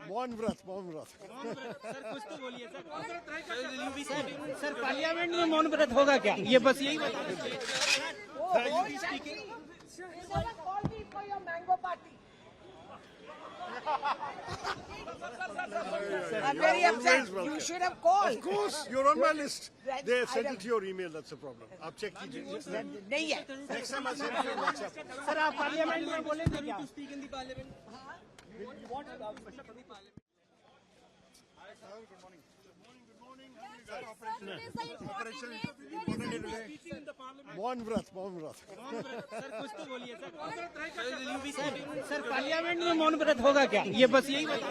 मौन व्रत सर कुछ तो बोलिए सर पार्लियामेंट में मौन व्रत होगा क्या? ये बस यही बता I'm very upset. You should have called. Of course, you're on my list. They have sent it to your email. That's the problem. आप चेक कीजिए. नहीं है. Next time I'll send you on WhatsApp. Sir आप parliament में बोलेंगे क्या? To speak in the parliament. मौन व्रत सर कुछ तो बोलिए सर पार्लियामेंट में मौन व्रत होगा क्या? ये बस यही बता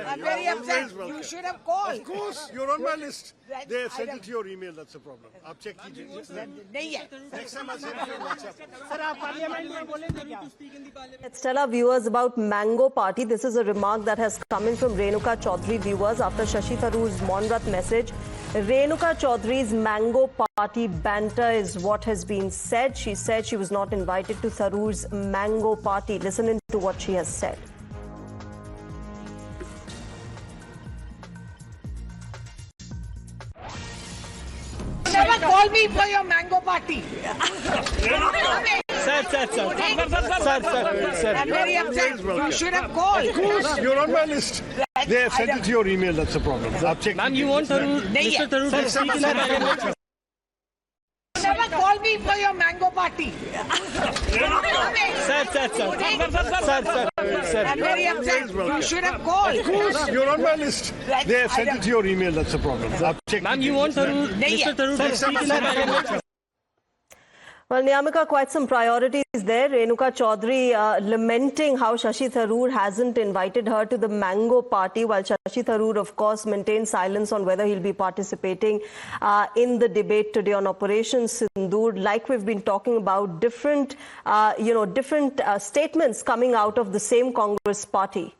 I'm very upset. You should have called. Of course, you're on my list. They have sent it to your email. That's the problem. आप चेक कीजिए. नहीं है. Next time I'll send you on WhatsApp. Sir आप parliament में बोलेंगे क्या? To speak in the parliament. Let's tell our viewers about Mango Party. This is a remark that has come in from Renuka Chaudhary viewers after Shashi Tharoor's Monrat message. Renuka Chaudhary's Mango Party banter is what has been said. She said she was not invited to Tharoor's Mango Party. Listen in to what she has said. Never call me for your mango party. Sir. I'm very upset. You should have called. Of course, you're on my list. They have sent it to your email. That's the problem. आप check Ma'am, you want Mr. Tharoor to speak in the parliament? Never call me for your mango party. Sir. I'm very upset. You should have called. Of course, you're on my list. They have sent it to your email. That's the problem. आप check Ma'am, you want Mr. Tharoor to speak in the parliament? Well, Niyamika, quite some priorities there. Renuka Chaudhary lamenting how Shashi Tharoor hasn't invited her to the Mango Party, while Shashi Tharoor, of course, maintains silence on whether he'll be participating in the debate today on Operation Sindoor. Like we've been talking about, different statements coming out of the same Congress party.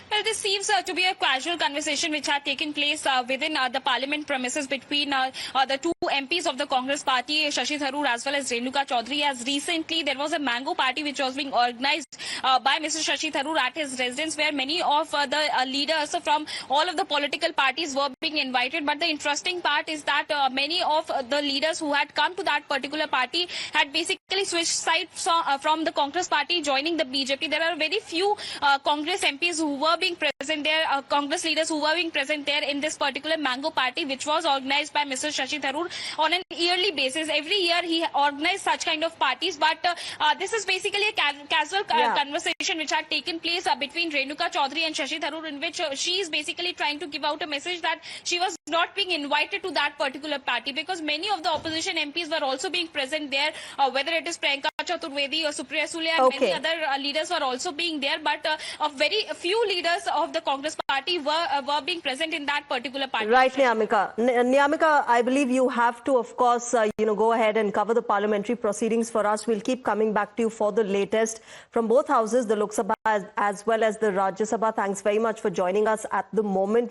Well, this seems to be a casual conversation which had taken place within the parliament premises between the two MPs of the Congress party, Shashi Tharoor as well as Renuka Chaudhary. As recently, there was a mango party which was being organized by Mr. Shashi Tharoor at his residence, where many of the leaders from all of the political parties were being invited. But the interesting part is that many of the leaders who had come to that particular party had basically switched sides from the Congress party, joining the BJP. There are very few Congress MPs who were being present there, Congress leaders who were being present there in this particular mango party, which was organized by Mr. Shashi Tharoor on an yearly basis. Every year he organized such kind of parties, but this is basically a casual conversation which had taken place between Renuka Chaudhary and Shashi Tharoor, in which she is basically trying to give out a message that she was not being invited to that particular party, because many of the opposition MPs were also being present there, whether it is Priyanka Chaturvedi or Supriya Sule and many other leaders were also being there, but very few leaders of the Congress party were being present in that particular party. Right, Niyamika. Niyamika, I believe you have to, of course, go ahead and cover the parliamentary proceedings for us. We'll keep coming back to you for the latest from both houses, the Lok Sabha as well as the Rajya Sabha. Thanks very much for joining us at the moment.